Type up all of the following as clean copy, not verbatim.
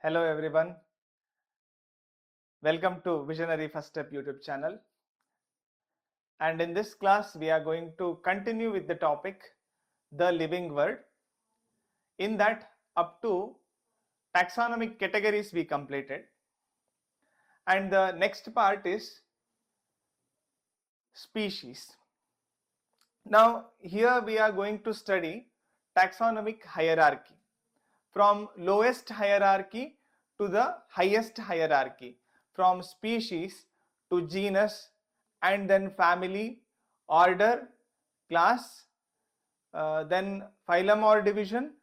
Hello everyone, welcome to Visionary First Step YouTube channel, and in this class we are going to continue with the topic the living world. In that, up to taxonomic categories we completed, and the next part is species. Now here we are going to study taxonomic hierarchy, from lowest hierarchy to the highest hierarchy, from species to genus, and then family, order, class, then phylum or division,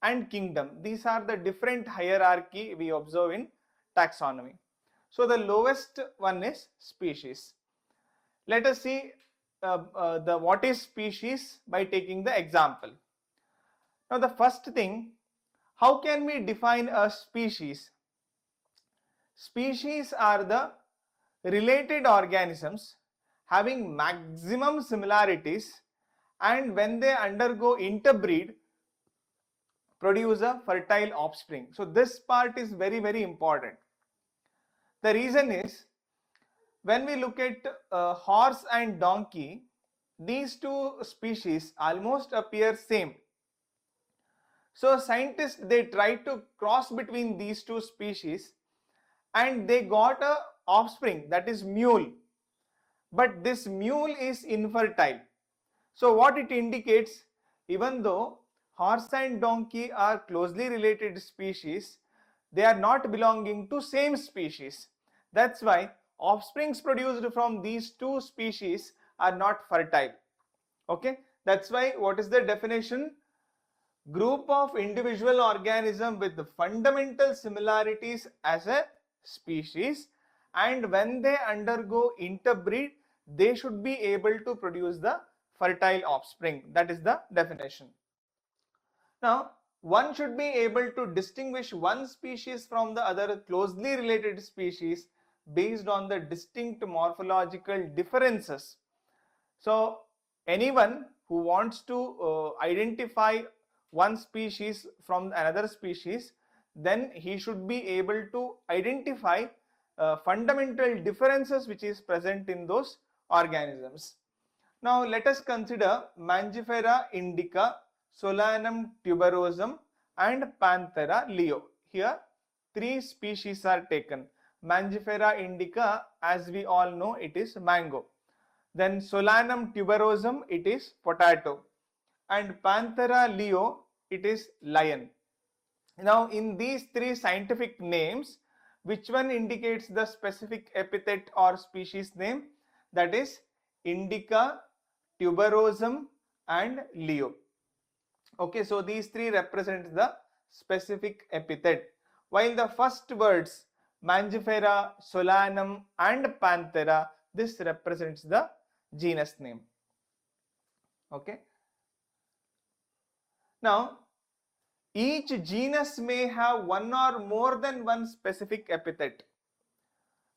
and kingdom. These are the different hierarchy we observe in taxonomy. So the lowest one is species. Let us see what is species by taking the example. Now the first thing, how can we define a species? Species are the related organisms having maximum similarities, and when they undergo interbreed produce a fertile offspring. So this part is very important. The reason is, when we look at horse and donkey, these two species almost appear same. So scientists, they try to cross between these two species and they got a offspring, that is mule, but this mule is infertile. So what it indicates, even though horse and donkey are closely related species, they are not belonging to same species. That's why offsprings produced from these two species are not fertile. Okay, that's why what is the definition? Group of individual organisms with fundamental similarities as a species, and when they undergo interbreed, they should be able to produce the fertile offspring. That is the definition. Now, one should be able to distinguish one species from the other closely related species based on the distinct morphological differences. So, anyone who wants to identify one species from another species, then he should be able to identify fundamental differences which is present in those organisms. Now let us consider Mangifera indica, Solanum tuberosum, and Panthera leo. Here three species are taken. Mangifera indica, as we all know, it is mango. Then Solanum tuberosum, it is potato, and Panthera leo, it is lion. Now in these three scientific names, which one indicates the specific epithet or species name? That is indica, tuberosum, and leo. Okay, so these three represent the specific epithet, while the first words Mangifera, Solanum, and Panthera, this represents the genus name. Okay. Now each genus may have one or more than one specific epithet.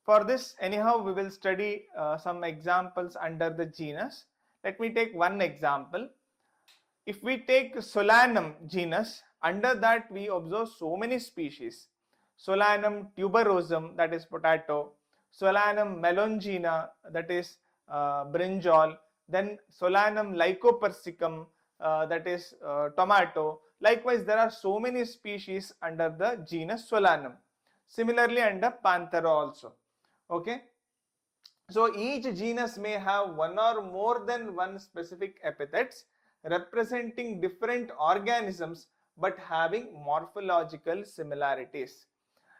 For this, anyhow, we will study some examples under the genus. Let me take one example. If we take Solanum genus, under that we observe so many species. Solanum tuberosum, that is potato. Solanum melongena, that is brinjal. Then Solanum lycopersicum, that is tomato. Likewise, there are so many species under the genus Solanum. Similarly, under Panthera also. Okay. So each genus may have one or more than one specific epithets representing different organisms but having morphological similarities.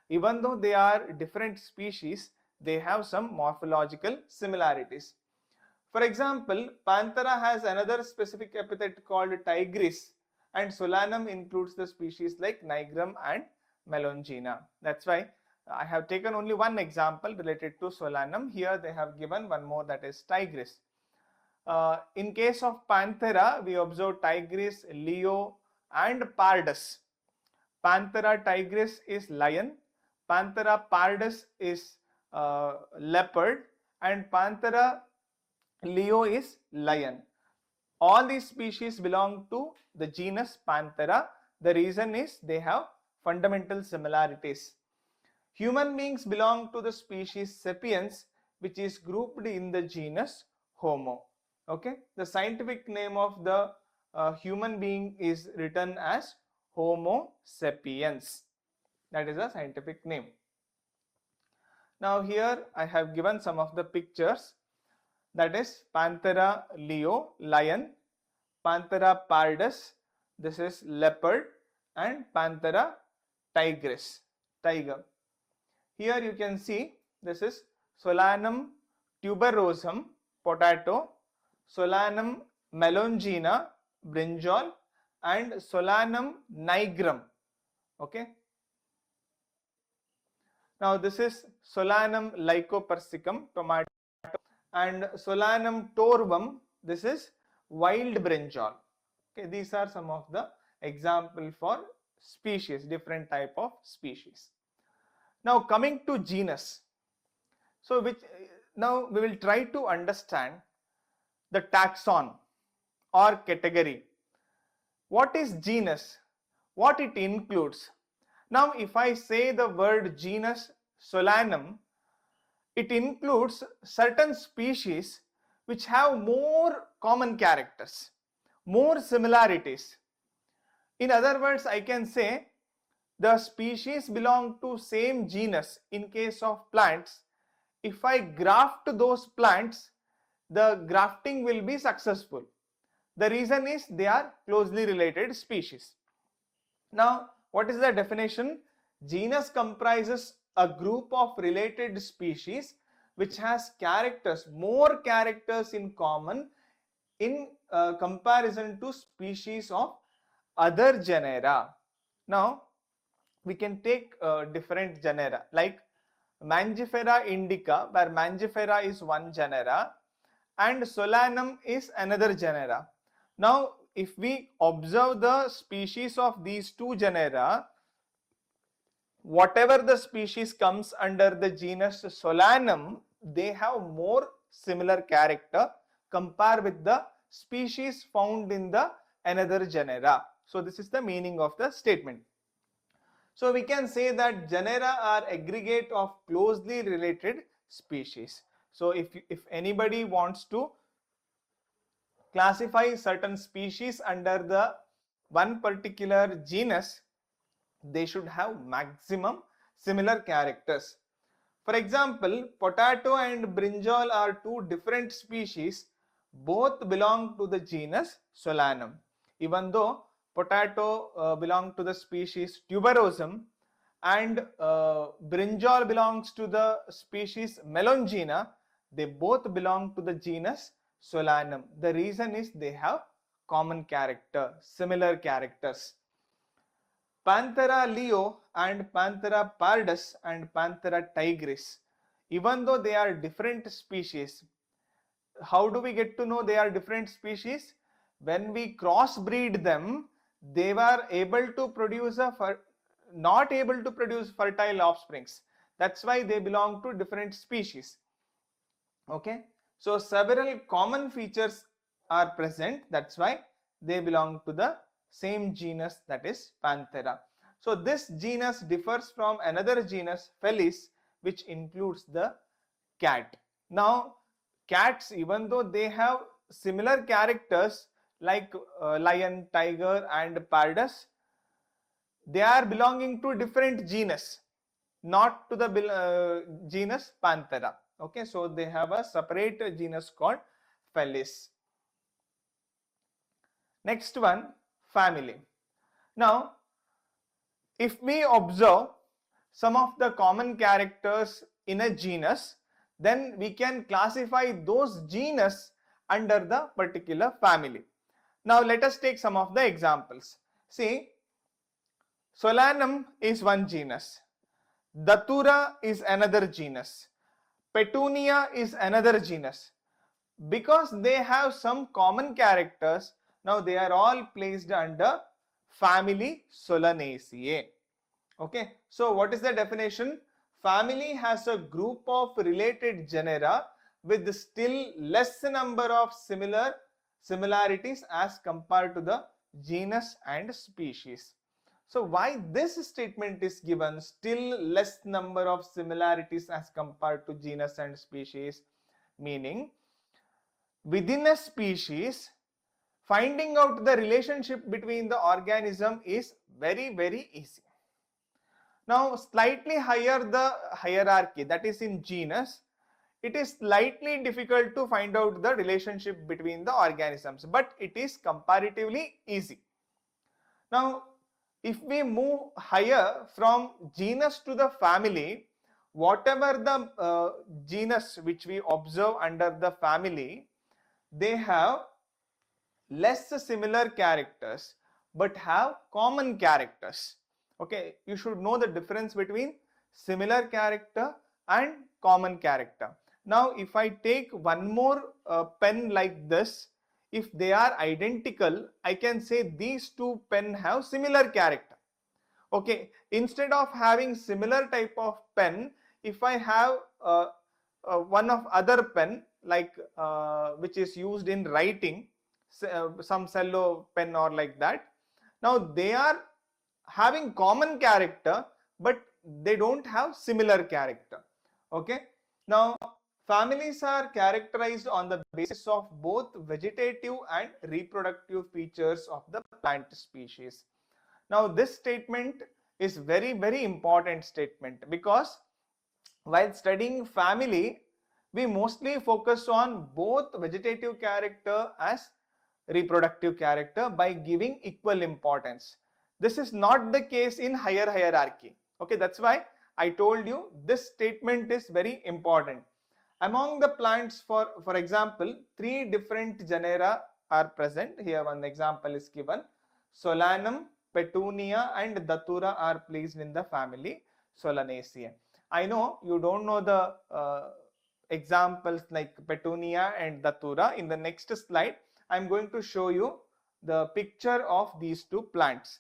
Even though they are different species, they have some morphological similarities. For example, Panthera has another specific epithet called tigris, and Solanum includes the species like nigrum and melongena. That's why I have taken only one example related to Solanum. Here they have given one more, that is tigris. In case of Panthera, we observe tigris, leo, and pardus. Panthera tigris is lion, Panthera pardus is leopard, and Panthera leo is lion. All these species belong to the genus Panthera. The reason is they have fundamental similarities. Human beings belong to the species Sapiens, which is grouped in the genus Homo. Okay, the scientific name of the human being is written as Homo sapiens. That is a scientific name. Now here I have given some of the pictures, that is Panthera leo, lion, Panthera pardus, this is leopard, and Panthera tigris, tiger. Here you can see this is Solanum tuberosum, potato, Solanum melongena, brinjal, and Solanum nigrum. Okay. Now this is Solanum lycopersicum, tomato, and Solanum torvum, this is wild brinjal. Okay, these are some of the example for species, different type of species. Now coming to genus, so now we will try to understand the taxon or category. What is genus? What it includes? Now if I say the word genus Solanum, it includes certain species which have more common characters, more similarities. In other words, I can say the species belong to same genus. In case of plants, if I graft those plants, the grafting will be successful. The reason is they are closely related species. Now, what is the definition? Genus comprises a group of related species which has characters, more characters in common in comparison to species of other genera. Now, we can take different genera like Mangifera indica, where Mangifera is one genera and Solanum is another genera. Now, if we observe the species of these two genera, whatever the species comes under the genus Solanum, they have more similar character compared with the species found in the another genera. So this is the meaning of the statement. So we can say that genera are aggregate of closely related species. So if anybody wants to classify certain species under the one particular genus, they should have maximum similar characters. For example, potato and brinjal are two different species, both belong to the genus Solanum. Even though potato belong to the species tuberosum and brinjal belongs to the species melongena, they both belong to the genus Solanum. The reason is they have common character, similar characters. Panthera leo and Panthera pardus and Panthera tigris, even though they are different species, how do we get to know they are different species? When we crossbreed them, they were able to produce not able to produce fertile offsprings. That's why they belong to different species. Okay, so several common features are present. That's why they belong to the same genus, that is Panthera. So this genus differs from another genus Felis, which includes the cat. Now cats, even though they have similar characters like lion, tiger and pardus, they are belonging to different genus, not to the genus Panthera. Okay, so they have a separate genus called Felis. Next one, family. Now, if we observe some of the common characters in a genus, then we can classify those genus under the particular family. Now let us take some of the examples. See, Solanum is one genus, Datura is another genus, Petunia is another genus. Because they have some common characters, now they are all placed under family Solanaceae. Okay, so what is the definition? Family has a group of related genera with still less number of similarities as compared to the genus and species. So why this statement is given, still less number of similarities as compared to genus and species, meaning within a species, finding out the relationship between the organism is very easy. Now slightly higher the hierarchy, that is in genus, it is slightly difficult to find out the relationship between the organisms, but it is comparatively easy. Now if we move higher from genus to the family, whatever the genus which we observe under the family, they have less similar characters but have common characters. Okay, you should know the difference between similar character and common character. Now if I take one more pen like this, if they are identical, I can say these two pen have similar character. Okay, instead of having similar type of pen, if I have one of other pen like which is used in writing, some cello pen or like that, now they are having common character but they don't have similar character. Okay, now families are characterized on the basis of both vegetative and reproductive features of the plant species. Now this statement is very important statement, because while studying family, we mostly focus on both vegetative character as reproductive character by giving equal importance. This is not the case in higher hierarchy. Okay, that's why I told you this statement is very important. Among the plants, for example, 3 different genera are present. Here one example is given. Solanum, Petunia and Datura are placed in the family Solanaceae. I know you don't know the examples like Petunia and Datura. In the next slide, I am going to show you the picture of these two plants.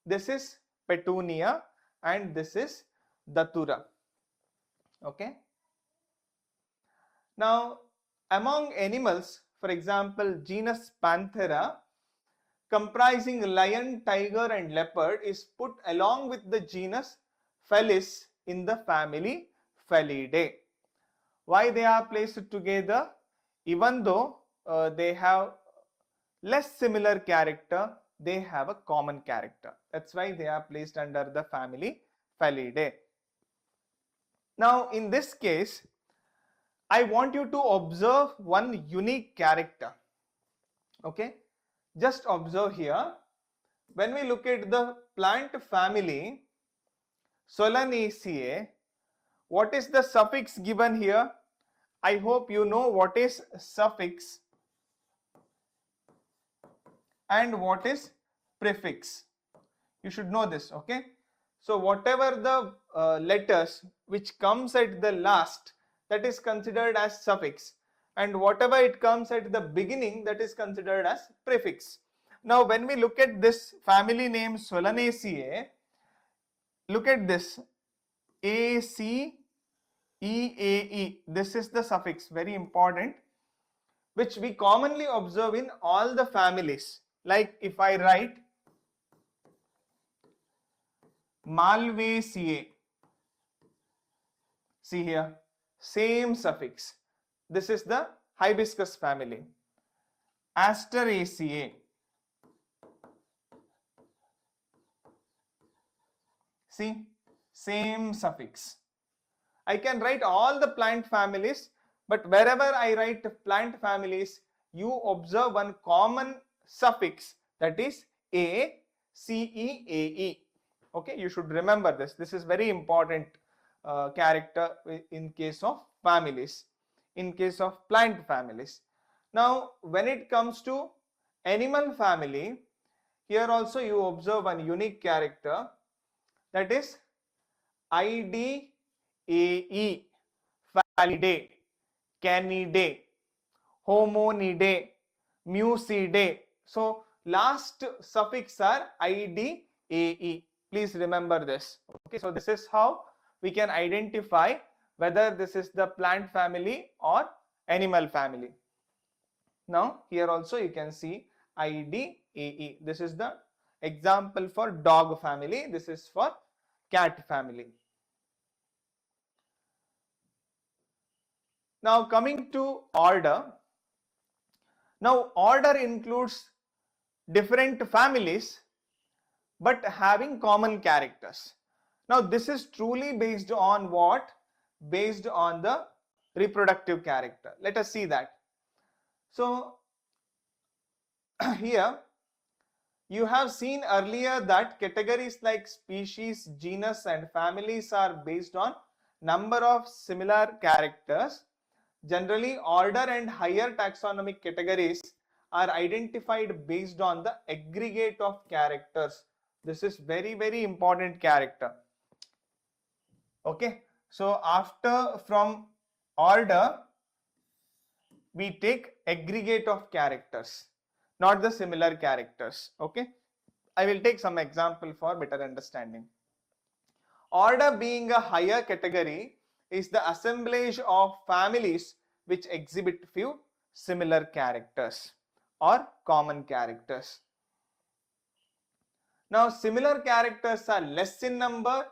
This is Petunia and this is Datura. Okay. Now, among animals, for example, genus Panthera, comprising lion, tiger and leopard, is put along with the genus Felis in the family Felidae. Why they are placed together? Even though they have less similar character, they have a common character. That's why they are placed under the family Felidae. Now in this case, I want you to observe one unique character. Okay, just observe here. When we look at the plant family Solanaceae, what is the suffix given here? I hope you know what is suffix and what is prefix. You should know this. Okay, so whatever the letters which comes at the last, that is considered as suffix, and whatever it comes at the beginning, that is considered as prefix. Now when we look at this family name Solanaceae, look at this ACEAE, this is the suffix, very important, which we commonly observe in all the families. Like if I write Malvaceae, see here, same suffix. This is the hibiscus family. Asteraceae, see, same suffix. I can write all the plant families, but wherever I write plant families, you observe one common suffix, that is ACEAE. Okay, you should remember this. This is very important character in case of families, in case of plant families. Now when it comes to animal family, here also you observe one unique character, that is IDAE, Falidae, Canidae, Homonidae, Mucidae. So last suffix are IDAE. Please remember this. Okay, so this is how we can identify whether this is the plant family or animal family. Now here also you can see IDAE. This is the Example for dog family, this is for cat family. Now coming to order. Now order includes different families but having common characters. Now this is truly based on what? Based on the reproductive character. Let us see that. So here you have seen earlier that categories like species, genus and families are based on number of similar characters. Generally, order and higher taxonomic categories are identified based on the aggregate of characters. This is very, very important character. Okay, so after from order, we take aggregate of characters, not the similar characters. Okay, I will take some example for better understanding. Order being a higher category is the assemblage of families which exhibit few similar characters or common characters. Now similar characters are less in number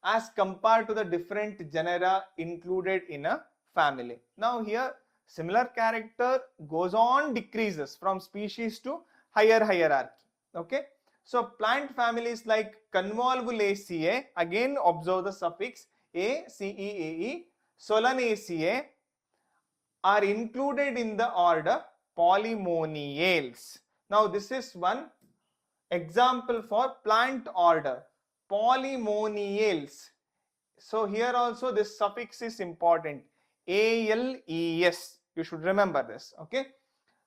as compared to the different genera included in a family. Now here similar character goes on decreases from species to higher hierarchy. Okay, so plant families like Convolvulaceae, again observe the suffix a, ceae, Solanaceae are included in the order Polymoniales. Now this is one example for plant order, Polymoniales. So here also this suffix is important, ales, you should remember this. Okay,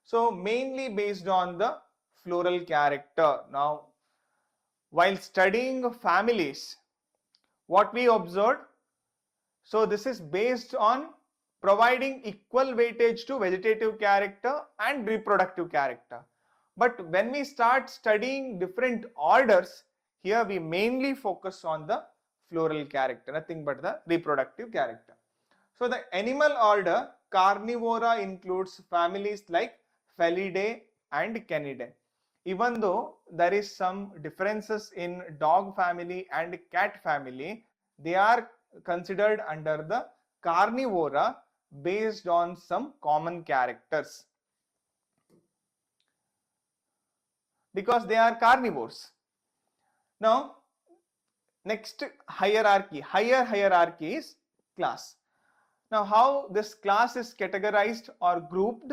so mainly based on the floral character. Now while studying families, what we observed, so this is based on providing equal weightage to vegetative character and reproductive character. But when we start studying different orders, here we mainly focus on the floral character, nothing but the reproductive character. So the animal order Carnivora includes families like Felidae and Canidae. Even though there is some differences in dog family and cat family, they are considered under the Carnivora based on some common characters, because they are carnivores. Now next hierarchy, higher hierarchy is class. Now how this class is categorized or grouped?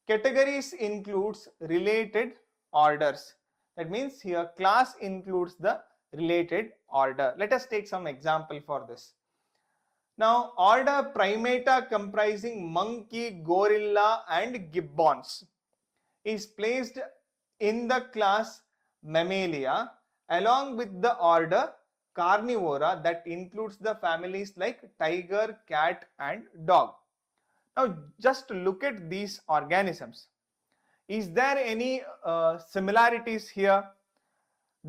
Categories includes related orders. That means here class includes the related order. Let us take some example for this. Now order Primata comprising monkey, gorilla and gibbons is placed in the class Mammalia along with the order Carnivora that includes the families like tiger, cat and dog. Now just look at these organisms. Is there any similarities here?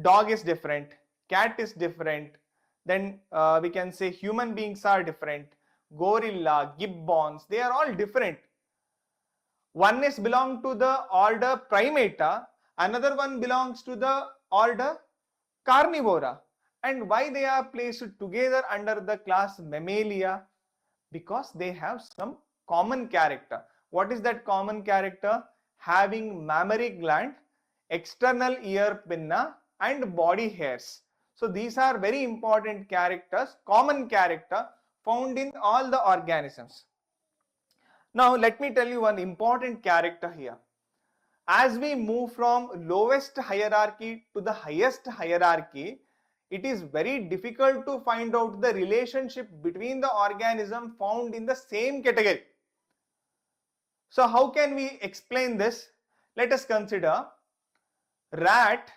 Dog is different, cat is different, then we can say human beings are different, gorilla, gibbons, they are all different. One is belong to the order Primata, another one belongs to the order Carnivora. And why they are placed together under the class Mammalia? Because they have some common character. What is that common character? Having mammary gland, external ear pinna and body hairs. So these are very important characters, common character found in all the organisms. Now let me tell you one important character here. As we move from lowest hierarchy to the highest hierarchy, it is very difficult to find out the relationship between the organism found in the same category. So how can we explain this? Let us consider rat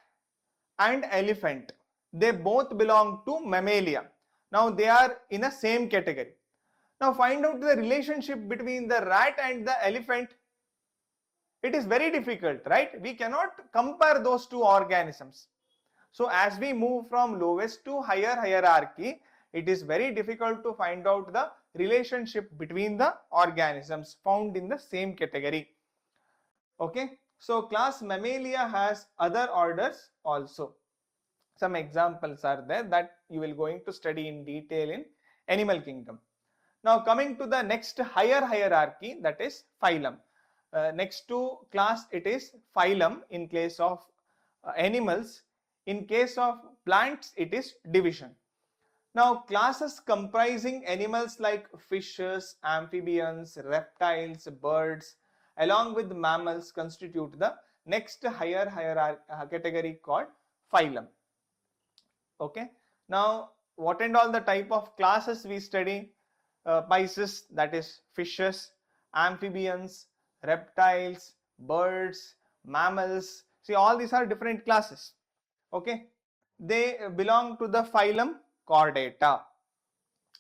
and elephant. They both belong to Mammalia. Now they are in a same category. Now find out the relationship between the rat and the elephant. It is very difficult, right? We cannot compare those two organisms. So as we move from lowest to higher hierarchy, it is very difficult to find out the relationship between the organisms found in the same category. Okay, So class Mammalia has other orders also. Some examples are there that you will going to study in detail in animal kingdom. Now coming to the next higher hierarchy, that is phylum. Next to class it is phylum in case of animals. In case of plants it is division. Now classes comprising animals like fishes, amphibians, reptiles, birds along with mammals constitute the next higher category called phylum. Okay. Now what and all the type of classes we study? Pisces, that is fishes, amphibians, reptiles, birds, mammals. See, all these are different classes. Okay. They belong to the phylum Chordata.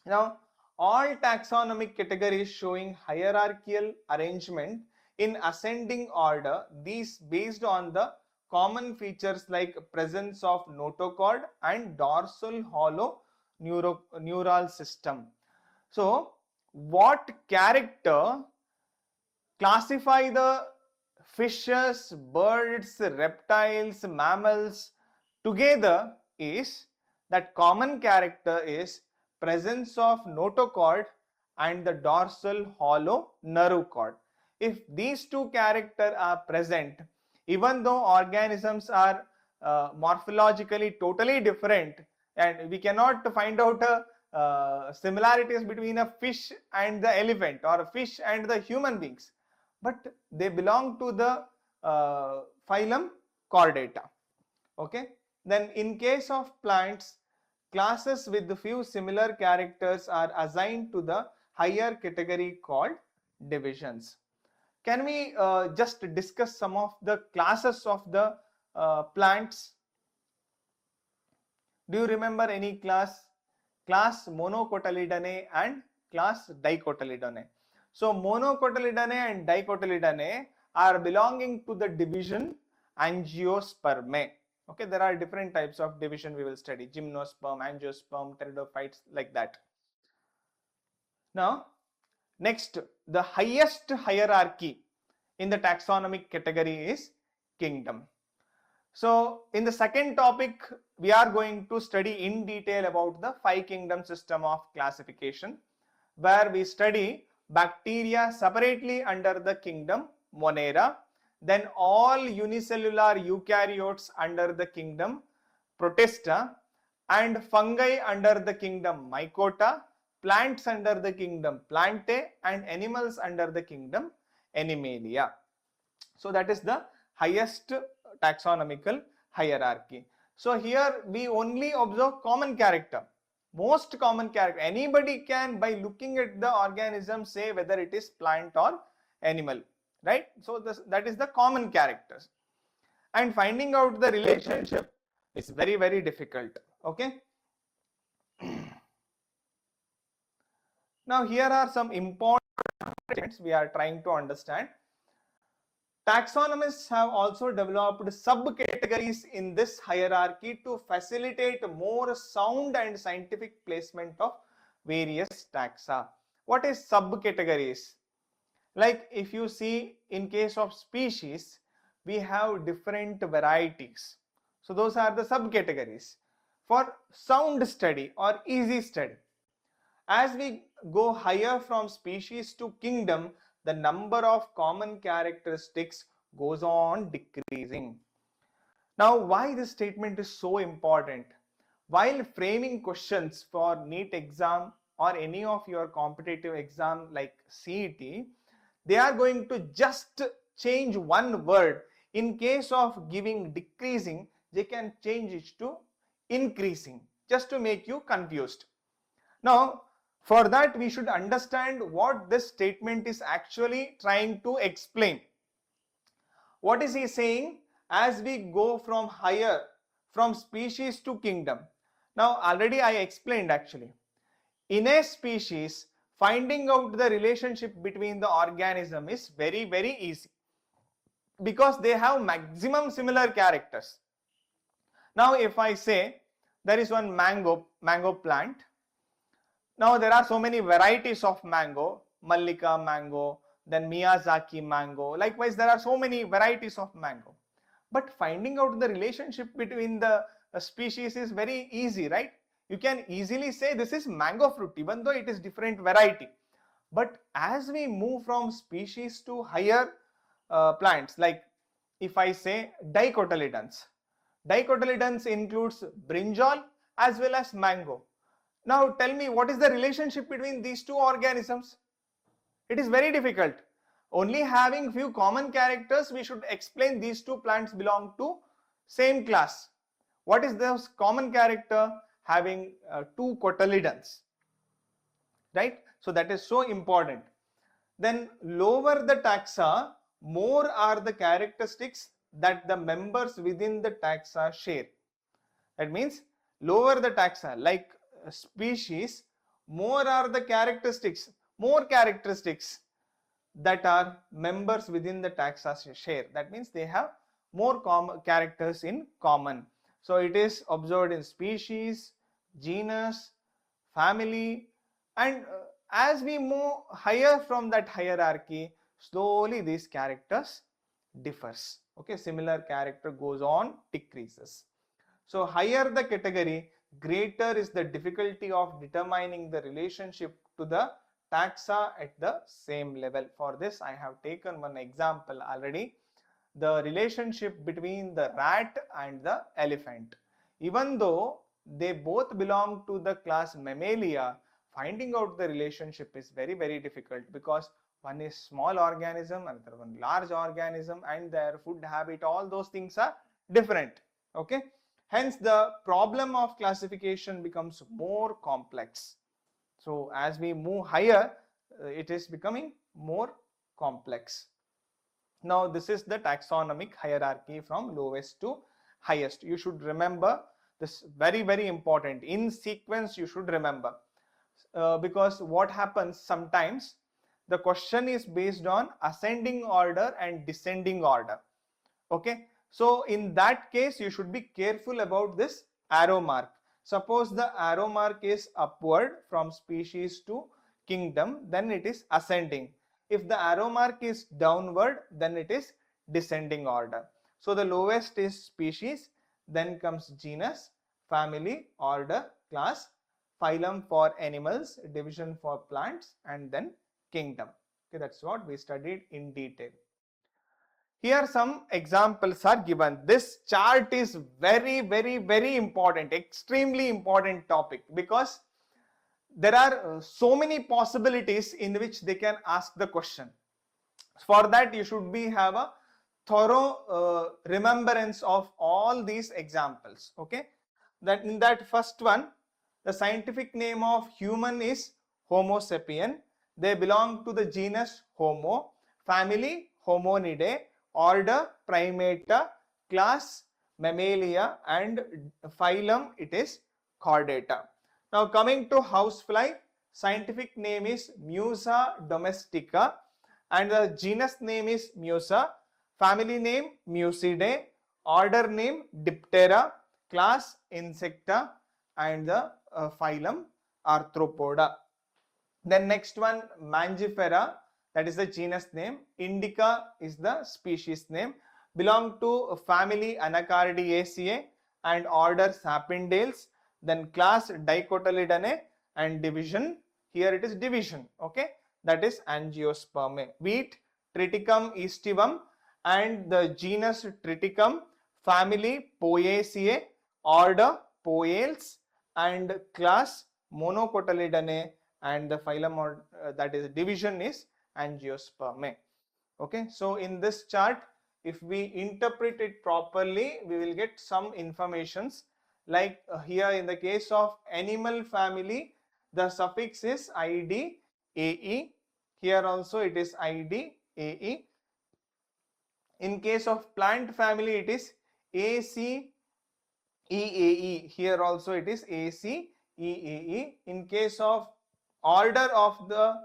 Now, all taxonomic categories showing hierarchical arrangement in ascending order, these based on the common features like presence of notochord and dorsal hollow neural system. So, what character classify the fishes, birds, reptiles, mammals together is that common character is presence of notochord and the dorsal hollow nerve cord. If these two characters are present, even though organisms are morphologically totally different and we cannot find out similarities between a fish and the elephant or a fish and the human beings, but they belong to the phylum Chordata. Okay. Then in case of plants, classes with few similar characters are assigned to the higher category called divisions. Can we just discuss some of the classes of the plants? Do you remember any class? Class Monocotyledonnae and class Dicotyledonnae. So Monocotyledonnae and Dicotyledonnae are belonging to the division Angiospermae. Okay, there are different types of division we will study: gymnosperm, angiosperm, pteridophytes, like that. Now, next, the highest hierarchy in the taxonomic category is kingdom. So in the second topic, we are going to study in detail about the 5 kingdom system of classification, where we study bacteria separately under the kingdom Monera, then all unicellular eukaryotes under the kingdom Protista, and fungi under the kingdom Mycota, plants under the kingdom Plantae, and animals under the kingdom Animalia. So that is the highest taxonomical hierarchy. So here we only observe common character, most common character. Anybody can, by looking at the organism, say whether it is plant or animal, right? So that is the common characters, and finding out the relationship is very, very difficult. Okay. Now here are some important statements we are trying to understand. Taxonomists have also developed subcategories in this hierarchy to facilitate more sound and scientific placement of various taxa. What is subcategories? Like if you see in case of species, we have different varieties. So those are the subcategories for sound study or easy study. As we go higher from species to kingdom, the number of common characteristics goes on decreasing. Now, why this statement is so important? While framing questions for NEET exam or any of your competitive exam like CET, they are going to just change one word. In case of giving decreasing, they can change it to increasing, just to make you confused. Now, for that, we should understand what this statement is actually trying to explain. What is he saying? As we go from higher, from species to kingdom. Now, already I explained actually. In a species, finding out the relationship between the organism is very, very easy, because they have maximum similar characters. Now, if I say there is one mango plant. Now there are so many varieties of mango, Mallika mango, then Miyazaki mango. Likewise, there are so many varieties of mango. But finding out the relationship between the species is very easy, right? You can easily say this is mango fruit, even though it is different variety. But as we move from species to higher plants, like if I say dicotyledons, dicotyledons includes brinjal as well as mango. Now tell me, what is the relationship between these two organisms? It is very difficult. Only having few common characters, we should explain these two plants belong to same class. What is this common character? Having two cotyledons, right? So that is so important. Then lower the taxa, more are the characteristics that the members within the taxa share. That means lower the taxa, like species, more are the characteristics, more characteristics that are members within the taxa share. That means they have more characters in common. So it is observed in species, genus, family, and as we move higher from that hierarchy, slowly these characters differs. Okay, similar character goes on, decreases. So higher the category, greater is the difficulty of determining the relationship to the taxa at the same level. For this, I have taken one example already. The relationship between the rat and the elephant. Even though they both belong to the class Mammalia, finding out the relationship is very, very difficult, because one is small organism, another one large organism, and their food habit, all those things are different. Okay. Hence, the problem of classification becomes more complex. So, as we move higher, it is becoming more complex. Now, this is the taxonomic hierarchy from lowest to highest. You should remember this, very, very important. In sequence, you should remember. Because what happens sometimes, the question is based on ascending order and descending order. Okay. So in that case, you should be careful about this arrow mark. Suppose the arrow mark is upward from species to kingdom, then it is ascending. If the arrow mark is downward, then it is descending order. So the lowest is species, then comes genus, family, order, class, phylum for animals, division for plants, and then kingdom. Okay, that's what we studied in detail. Here some examples are given. This chart is very, very, very important, extremely important topic, because there are so many possibilities in which they can ask the question. For that, you should have a thorough remembrance of all these examples. Okay, that in that first one, the scientific name of human is Homo sapien. They belong to the genus Homo, family Hominidae, order Primata, class Mammalia, and phylum it is Chordata. Now coming to housefly, scientific name is Musa domestica, and the genus name is Musa, family name Musidae, order name Diptera, class Insecta, and the phylum Arthropoda. Then next one, Mangifera, that is the genus name. Indica is the species name. Belong to family Anacardiaceae and order Sapindales. Then class Dicotyledonnae and division. Here it is division. Okay, that is Angiospermae. Wheat Triticum aestivum and the genus Triticum, family Poaceae, order Poales, and class Monocotyledonnae, and the phylum or that is division is Angiospermae. Okay, so in this chart, if we interpret it properly, we will get some informations, like here in the case of animal family, the suffix is id ae. Here also it is id ae. In case of plant family, it is AC EAE. Here also it is AC EAE. In case of order of the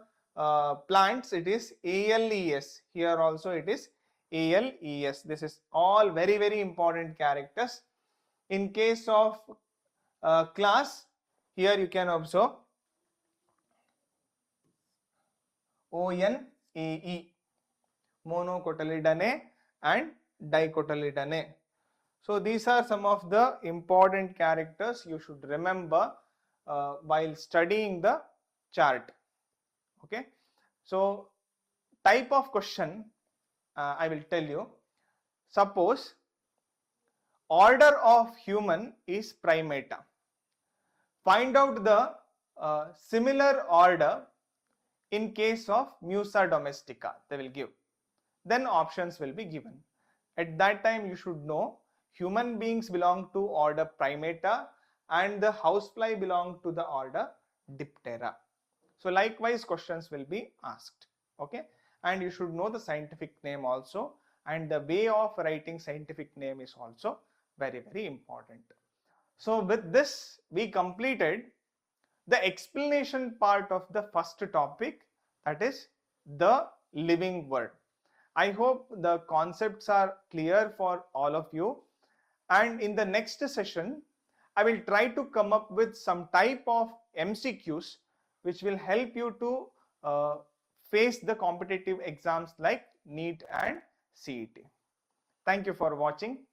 plants, it is ALES. Here also it is ALES. This is all very, very important characters. In case of class, here you can observe ONAS. MCEE, monocotyledone and dicotyledone. So these are some of the important characters you should remember while studying the chart. Okay, so type of question I will tell you. Suppose order of human is primata. Find out the similar order in case of Musa domestica, they will give. Then options will be given. At that time you should know human beings belong to order primata and the housefly belong to the order diptera. So likewise questions will be asked. Okay, and you should know the scientific name also, and the way of writing scientific name is also very important. So with this we completed the explanation part of the first topic, that is the living world. I hope the concepts are clear for all of you, and in the next session I will try to come up with some type of MCQs which will help you to face the competitive exams like NEET and CET. Thank you for watching.